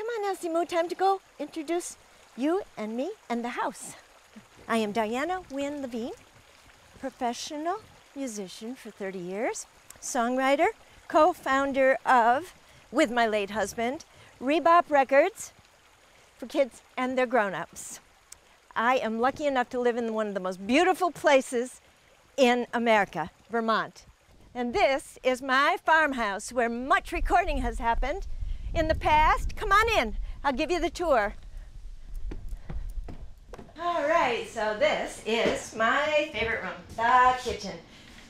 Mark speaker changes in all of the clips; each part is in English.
Speaker 1: Come on, Elsie, time to go introduce you and me and the house. I am Diana Levine, professional musician for 30 years, songwriter, co-founder of, with my late husband, Rebop Records for kids and their grown-ups. I am lucky enough to live in one of the most beautiful places in America, Vermont. And this is my farmhouse where much recording has happened in the past. Come on in, I'll give you the tour. All right, so this is my favorite room, the kitchen.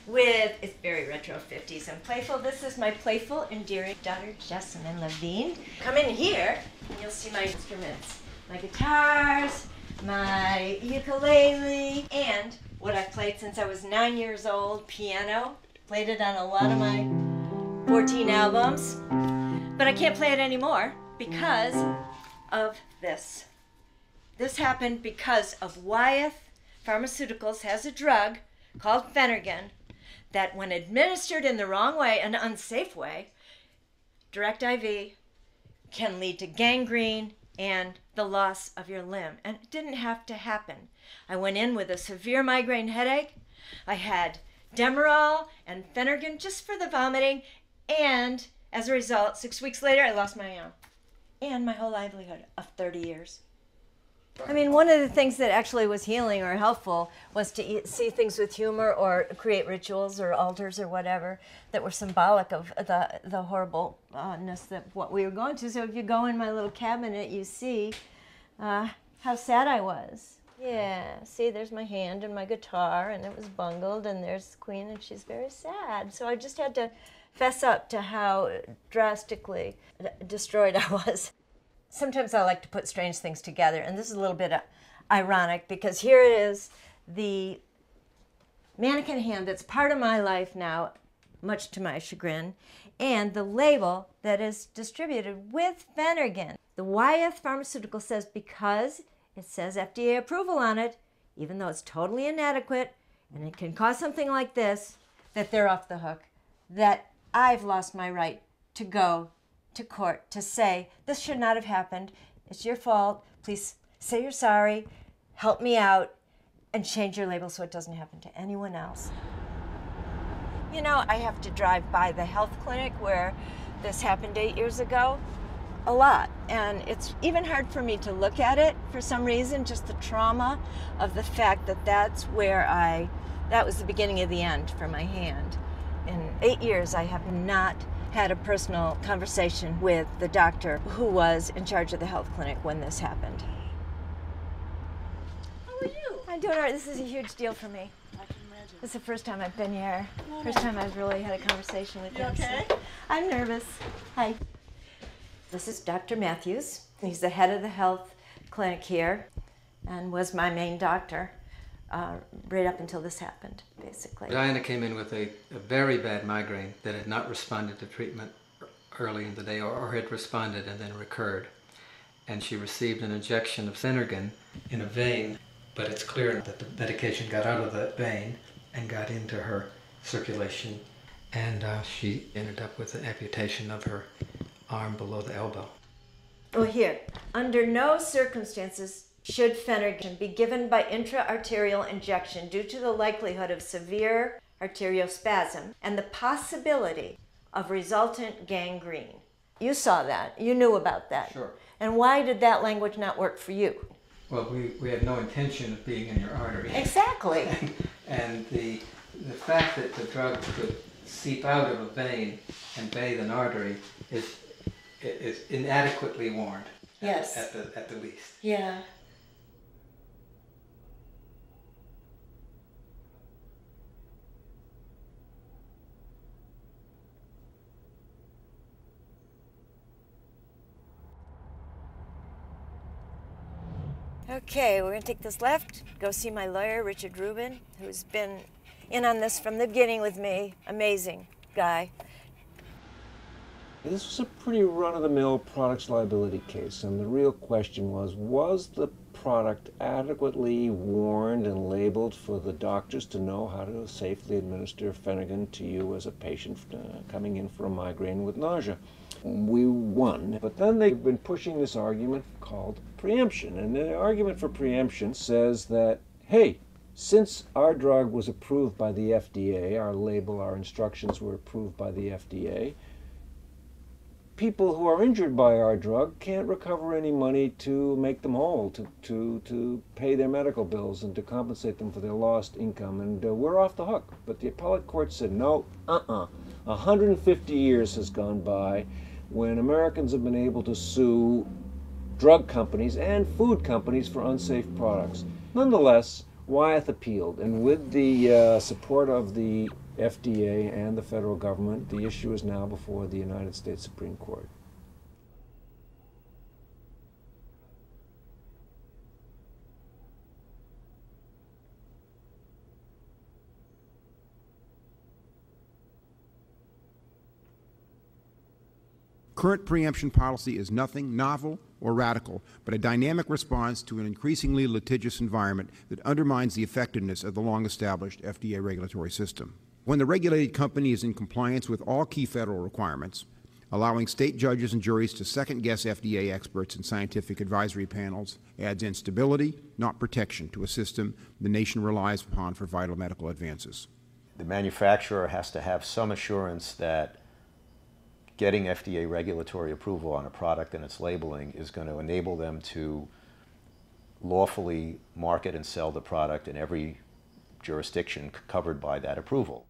Speaker 1: It's very retro 50s and playful. This is my playful, endearing daughter, Diana Levine. Come in here and you'll see my instruments. My guitars, my ukulele, and what I've played since I was 9 years old, piano. Played it on a lot of my 14 albums. But I can't play it anymore because of this. This happened because of Wyeth Pharmaceuticals has a drug called Phenergan that when administered in the wrong way, an unsafe way, direct IV, can lead to gangrene and the loss of your limb. And it didn't have to happen. I went in with a severe migraine headache. I had Demerol and Phenergan just for the vomiting, and as a result, 6 weeks later, I lost my arm and my whole livelihood of 30 years. I mean, one of the things that actually was healing or helpful was to see things with humor or create rituals or altars or whatever that were symbolic of the horribleness that what we were going to. So if you go in my little cabinet, you see how sad I was. Yeah, see, there's my hand and my guitar, and it was bungled, and there's the Queen, and she's very sad. So I just had to fess up to how drastically destroyed I was. Sometimes I like to put strange things together, and this is a little bit ironic because here it is, the mannequin hand that's part of my life now, much to my chagrin, and the label that is distributed with Phenergan. The Wyeth Pharmaceutical says because it says FDA approval on it, even though it's totally inadequate, and it can cause something like this, that they're off the hook, that I've lost my right to go to court to say, this should not have happened, it's your fault, please say you're sorry, help me out, and change your label so it doesn't happen to anyone else. You know, I have to drive by the health clinic where this happened 8 years ago a lot, and it's even hard for me to look at it for some reason, just the trauma of the fact that that's where that was the beginning of the end for my hand. In 8 years, I have not had a personal conversation with the doctor who was in charge of the health clinic when this happened.
Speaker 2: How are you?
Speaker 1: I'm doing all right. This is a huge deal for me.
Speaker 2: I can imagine.
Speaker 1: This is the first time I've been here. First time I've really had a conversation with him.
Speaker 2: Okay?
Speaker 1: So I'm nervous. Hi. This is Dr. Matthews. He's the head of the health clinic here and was my main doctor right up until this happened, basically.
Speaker 3: Diana came in with a very bad migraine that had not responded to treatment early in the day or had responded and then recurred. And she received an injection of Phenergan in a vein, but it's clear that the medication got out of that vein and got into her circulation. And she ended up with an amputation of her arm below the elbow.
Speaker 1: Well, here, under no circumstances should Phenergan be given by intra-arterial injection due to the likelihood of severe arteriospasm and the possibility of resultant gangrene. You saw that. You knew about that.
Speaker 3: Sure.
Speaker 1: And why did that language not work for you?
Speaker 3: Well, we had no intention of being in your artery.
Speaker 1: Exactly.
Speaker 3: And the fact that the drug could seep out of a vein and bathe an artery is inadequately warned.
Speaker 1: Yes.
Speaker 3: At the least.
Speaker 1: Yeah. Okay, we're going to take this left, go see my lawyer, Richard Rubin, who's been in on this from the beginning with me. Amazing guy.
Speaker 4: This was a pretty run-of-the-mill products liability case, and the real question was the product adequately warned and labeled for the doctors to know how to safely administer Phenergan to you as a patient coming in for a migraine with nausea? we won. But then they've been pushing this argument called preemption. And the argument for preemption says that, hey, since our drug was approved by the FDA, our label, our instructions were approved by the FDA, people who are injured by our drug can't recover any money to make them whole, to pay their medical bills and to compensate them for their lost income, and we're off the hook. But the appellate court said, no, 150 years has gone by when Americans have been able to sue drug companies and food companies for unsafe products. Nonetheless, Wyeth appealed, and with the support of the FDA and the federal government, the issue is now before the United States Supreme Court.
Speaker 2: Current preemption policy is nothing novel or radical, but a dynamic response to an increasingly litigious environment that undermines the effectiveness of the long-established FDA regulatory system. When the regulated company is in compliance with all key federal requirements, allowing state judges and juries to second-guess FDA experts and scientific advisory panels adds instability, not protection, to a system the nation relies upon for vital medical advances.
Speaker 5: The manufacturer has to have some assurance that getting FDA regulatory approval on a product and its labeling is going to enable them to lawfully market and sell the product in every jurisdiction covered by that approval.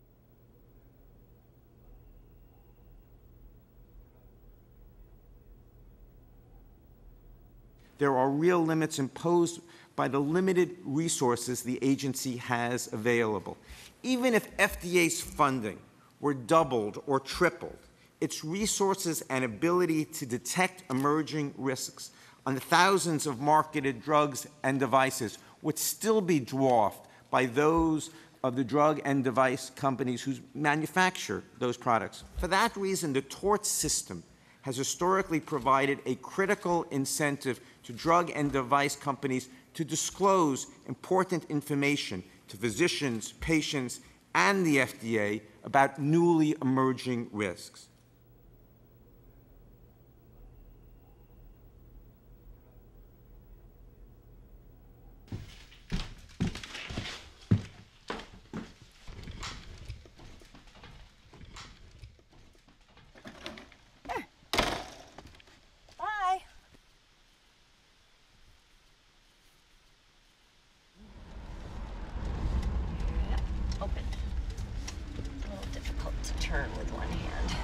Speaker 6: There are real limits imposed by the limited resources the agency has available. Even if FDA's funding were doubled or tripled, its resources and ability to detect emerging risks on the thousands of marketed drugs and devices would still be dwarfed by those of the drug and device companies who manufacture those products. For that reason, the tort system has historically provided a critical incentive to drug and device companies to disclose important information to physicians, patients, and the FDA about newly emerging risks.
Speaker 1: With one hand.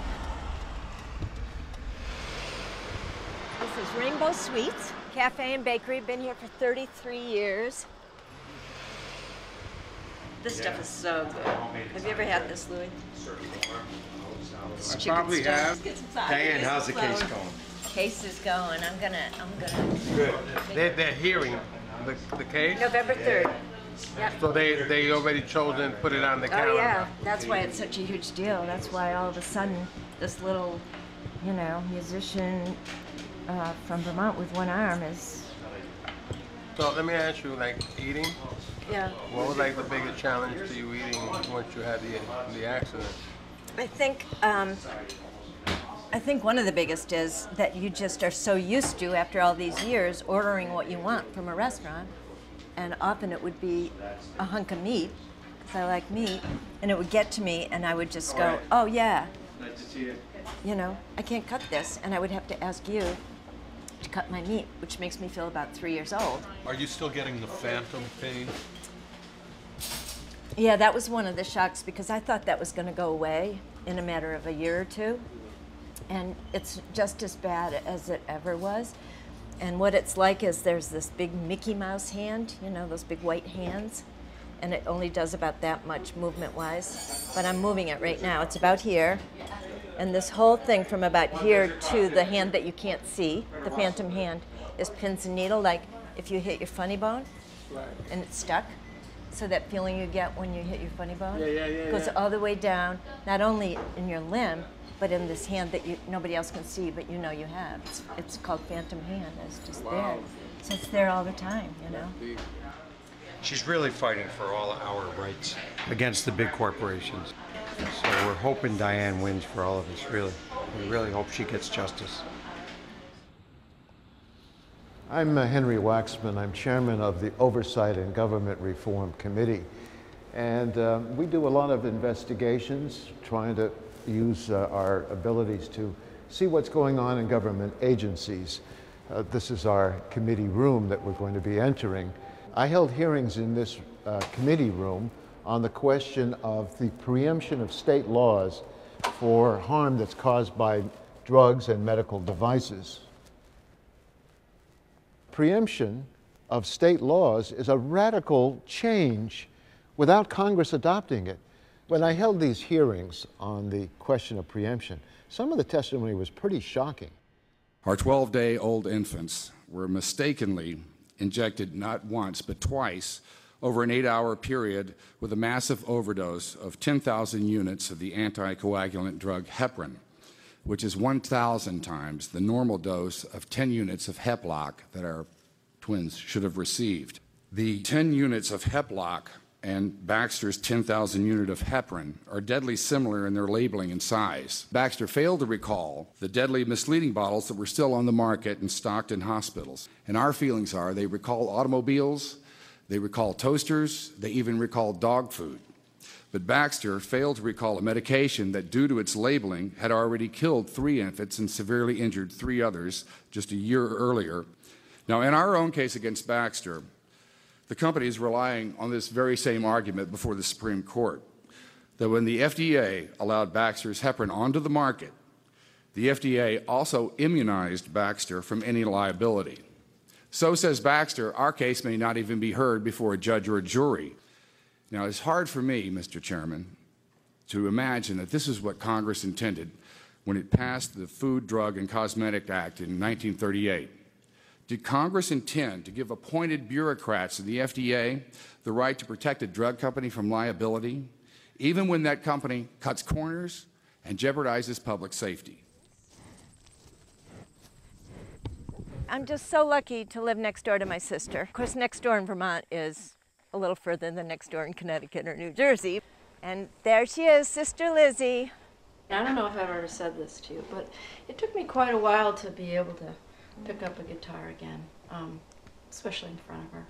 Speaker 1: This is Rainbow Sweets, cafe and bakery. Been here for 33 years. This stuff is so good. Have you ever had this, Louis? This chicken
Speaker 7: probably
Speaker 1: stuff.
Speaker 7: have.
Speaker 1: Get some side.
Speaker 7: Diane, how's the case going?
Speaker 1: Case is going. I'm gonna.
Speaker 7: Good. They're hearing the case?
Speaker 1: November 3rd. Yep.
Speaker 7: So they already chosen and put it on the calendar?
Speaker 1: Oh yeah, that's why it's such a huge deal. That's why all of a sudden this little, musician from Vermont with one arm is...
Speaker 7: So let me ask you, like, eating?
Speaker 1: Yeah.
Speaker 7: What was like the biggest challenge to you eating once you had the accident?
Speaker 1: I think one of the biggest is that you just are so used to, after all these years, ordering what you want from a restaurant. And often it would be a hunk of meat, because I like meat, and it would get to me, and I would just go, oh yeah, I can't cut this, and I would have to ask you to cut my meat, which makes me feel about 3 years old.
Speaker 8: Are you still getting the phantom pain?
Speaker 1: Yeah, that was one of the shocks, because I thought that was going to go away in a matter of a year or two, and it's just as bad as it ever was. And what it's like is there's this big Mickey Mouse hand, those big white hands, and it only does about that much movement-wise. But I'm moving it right now. It's about here. And this whole thing from about here to the hand that you can't see, the phantom hand, is pins and needle, like if you hit your funny bone and it's stuck. So that feeling you get when you hit your funny bone goes all the way down, not only in your limb, but in this hand that nobody else can see, but you have. It's called phantom hand. It's just there. So it's there all the time,
Speaker 9: She's really fighting for all our rights against the big corporations. So we're hoping Diane wins for all of us, really. We really hope she gets justice.
Speaker 10: I'm Henry Waxman. I'm chairman of the Oversight and Government Reform Committee. And we do a lot of investigations, trying to use our abilities to see what's going on in government agencies. This is our committee room that we're going to be entering. I held hearings in this committee room on the question of the preemption of state laws for harm that's caused by drugs and medical devices. Preemption of state laws is a radical change without Congress adopting it. When I held these hearings on the question of preemption, some of the testimony was pretty shocking.
Speaker 11: Our 12-day-old infants were mistakenly injected not once but twice over an 8-hour period with a massive overdose of 10,000 units of the anticoagulant drug heparin, which is 1,000 times the normal dose of 10 units of Heplock that our twins should have received. The 10 units of Heplock and Baxter's 10,000 unit of heparin are deadly similar in their labeling and size. Baxter failed to recall the deadly misleading bottles that were still on the market and stocked in hospitals. And our feelings are they recall automobiles, they recall toasters, they even recall dog food. But Baxter failed to recall a medication that, due to its labeling, had already killed 3 infants and severely injured 3 others just a year earlier. Now, in our own case against Baxter, the company is relying on this very same argument before the Supreme Court, that when the FDA allowed Baxter's heparin onto the market, the FDA also immunized Baxter from any liability. So says Baxter, our case may not even be heard before a judge or a jury. Now, it's hard for me, Mr. Chairman, to imagine that this is what Congress intended when it passed the Food, Drug, and Cosmetic Act in 1938. Did Congress intend to give appointed bureaucrats in the FDA the right to protect a drug company from liability, even when that company cuts corners and jeopardizes public safety?
Speaker 1: I'm just so lucky to live next door to my sister. Of course, next door in Vermont is a little further than next door in Connecticut or New Jersey. And there she is, Sister Lizzie.
Speaker 12: I don't know if I've ever said this to you, but it took me quite a while to be able to pick up a guitar again, especially in front of her,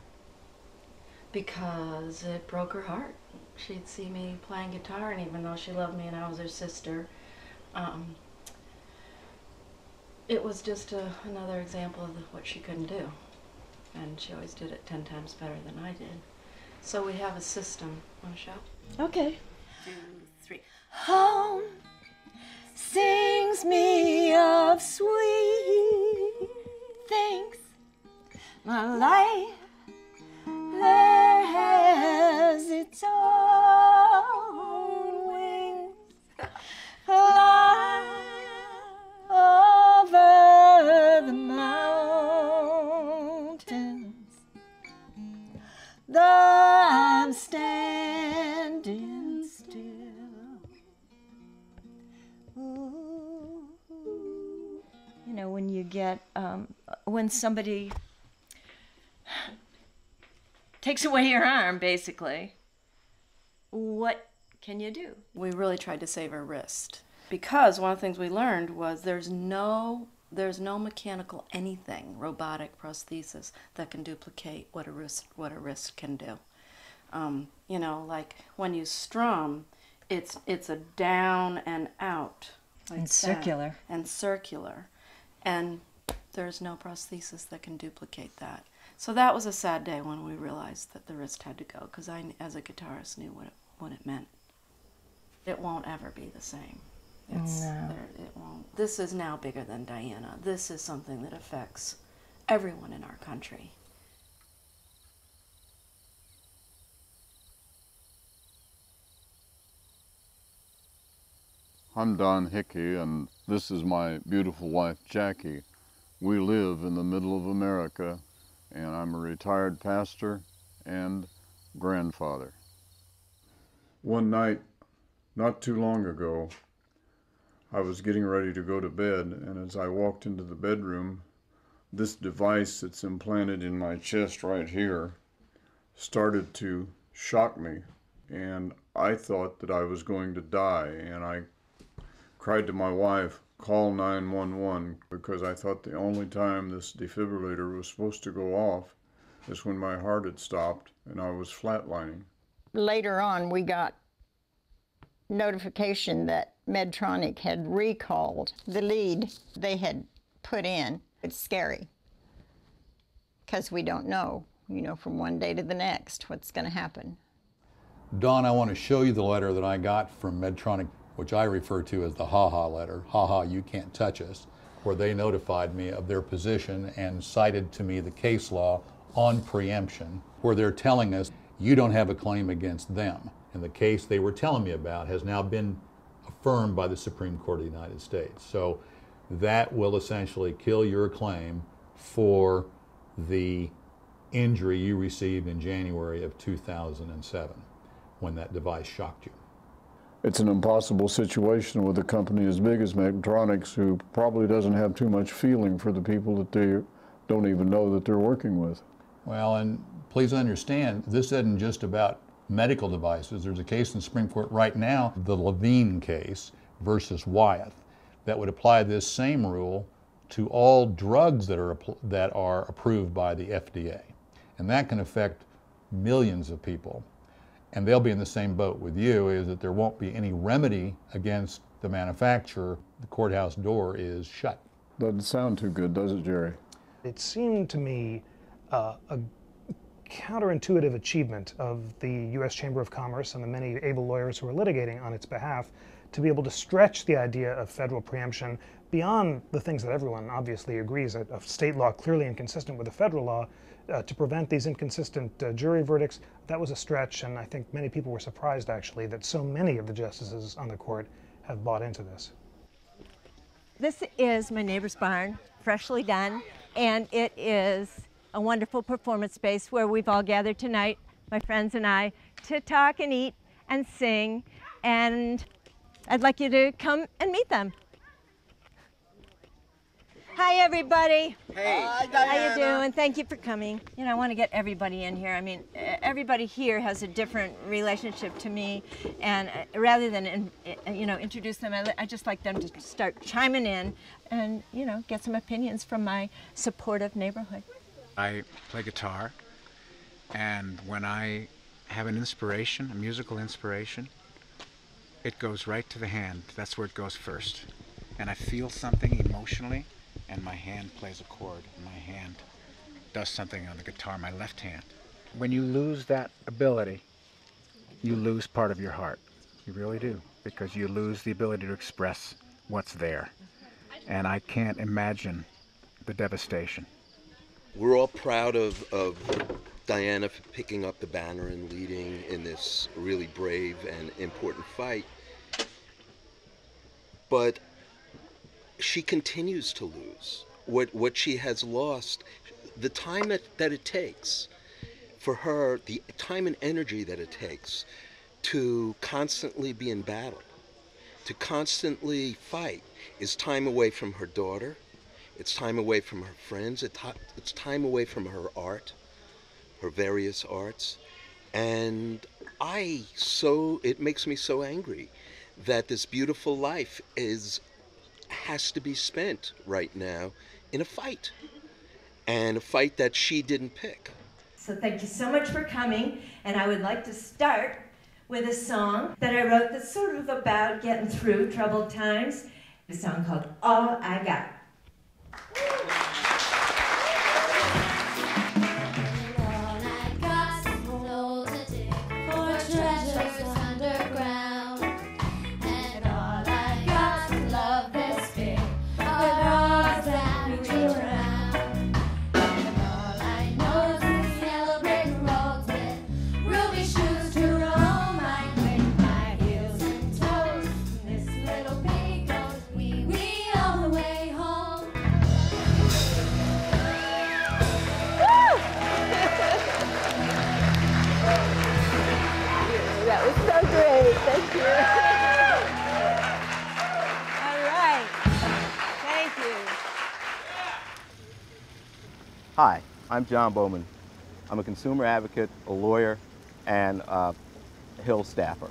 Speaker 12: because it broke her heart. She'd see me playing guitar, and even though she loved me and I was her sister, it was just another example of what she couldn't do. And she always did it 10 times better than I did. So we have a system. Want to show?
Speaker 1: Okay.
Speaker 12: 2, 3.
Speaker 1: Home sings me of sweet things. My life there has its own wings. Fly over the mountains, though I'm standing still. Ooh. You know, when you get, when somebody takes away your arm, basically, what can you do?
Speaker 12: We really tried to save her wrist, because one of the things we learned was there's no mechanical anything, robotic prosthesis, that can duplicate what a wrist can do. You know, like when you strum, it's a down and out, like
Speaker 1: And
Speaker 12: that,
Speaker 1: circular.
Speaker 12: and circular, and there's no prosthesis that can duplicate that. So that was a sad day when we realized that the wrist had to go, because I, as a guitarist, knew what it meant. It won't ever be the same.
Speaker 1: No.
Speaker 12: It won't. This is now bigger than Diana. This is something that affects everyone in our country.
Speaker 13: I'm Don Hickey, and this is my beautiful wife, Jackie. We live in the middle of America, and I'm a retired pastor and grandfather. One night, not too long ago, I was getting ready to go to bed, and as I walked into the bedroom, this device that's implanted in my chest right here started to shock me, and I thought that I was going to die, and I cried to my wife, call 911 because I thought the only time this defibrillator was supposed to go off is when my heart had stopped and I was flatlining.
Speaker 14: Later on, we got notification that Medtronic had recalled the lead they had put in. It's scary because we don't know, from one day to the next what's going to happen.
Speaker 15: Dawn, I want to show you the letter that I got from Medtronic, which I refer to as the ha-ha letter, ha-ha, you can't touch us, where they notified me of their position and cited to me the case law on preemption, where they're telling us you don't have a claim against them. And the case they were telling me about has now been affirmed by the Supreme Court of the United States. So that will essentially kill your claim for the injury you received in January of 2007 when that device shocked you.
Speaker 13: It's an impossible situation with a company as big as Medtronic, who probably doesn't have too much feeling for the people that they don't even know that they're working with.
Speaker 15: Well, and please understand, this isn't just about medical devices. There's a case in the Supreme Court right now, the Levine case versus Wyeth, that would apply this same rule to all drugs that are approved by the FDA. And that can affect millions of people. And they'll be in the same boat with you, is that there won't be any remedy against the manufacturer. The courthouse door is shut.
Speaker 13: Doesn't sound too good, does it, Jerry?
Speaker 16: It seemed to me a counterintuitive achievement of the U.S. Chamber of Commerce and the many able lawyers who are litigating on its behalf to be able to stretch the idea of federal preemption beyond the things that everyone obviously agrees of state law clearly inconsistent with the federal law to prevent these inconsistent jury verdicts. That was a stretch, and I think many people were surprised actually that so many of the justices on the court have bought into this.
Speaker 1: This is my neighbor's barn, freshly done, and it is a wonderful performance space where we've all gathered tonight, my friends and I, to talk and eat and sing, and I'd like you to come and meet them. Hi, everybody.
Speaker 6: Hey. Hi, Diana.
Speaker 1: How you doing? Thank you for coming. I want to get everybody in here. I mean, everybody here has a different relationship to me, and rather than, introduce them, I just like them to start chiming in and, get some opinions from my supportive neighborhood.
Speaker 17: I play guitar, and when I have an inspiration, a musical inspiration, it goes right to the hand. That's where it goes first. And I feel something emotionally, and my hand plays a chord, and my hand does something on the guitar, my left hand. When you lose that ability, you lose part of your heart. You really do, because you lose the ability to express what's there. And I can't imagine the devastation.
Speaker 18: We're all proud of Diana for picking up the banner and leading in this really brave and important fight. But she continues to lose. What she has lost, the time that it takes for her, the time and energy that it takes to constantly be in battle, to constantly fight, is time away from her daughter. It's time away from her friends. It's time away from her art, her various arts. And it makes me so angry that this beautiful life has to be spent right now in a fight, and a fight that she didn't pick.
Speaker 1: So thank you so much for coming, and I would like to start with a song that I wrote that's sort of about getting through troubled times, a song called All I Got. That was so great. Thank you. All right. Thank you.
Speaker 19: Hi, I'm John Bowman. I'm a consumer advocate, a lawyer, and a Hill staffer.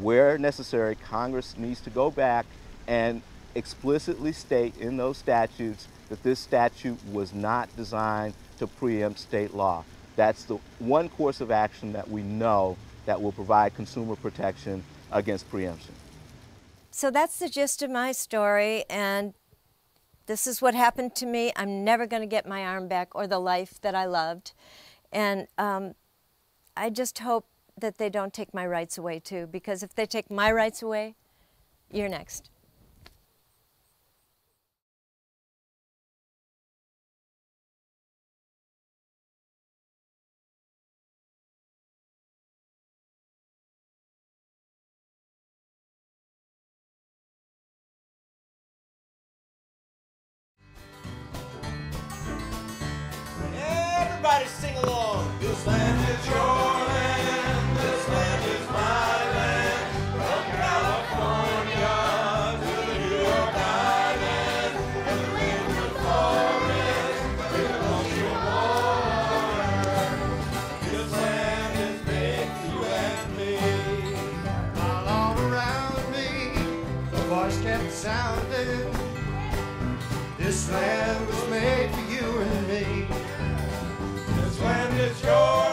Speaker 19: Where necessary, Congress needs to go back and explicitly state in those statutes that this statute was not designed to preempt state law. That's the one course of action that we know that will provide consumer protection against preemption.
Speaker 1: So that's the gist of my story, and this is what happened to me. I'm never going to get my arm back or the life that I loved. And I just hope that they don't take my rights away too, because if they take my rights away, you're next.
Speaker 20: Everybody sing along. This land is your land. This land is my land. From California to the New York Island, and the redwood forest, to the ocean water. This land is made for you and me. While all around me, the voice kept sounding. This land was made for you and me. This land is yours.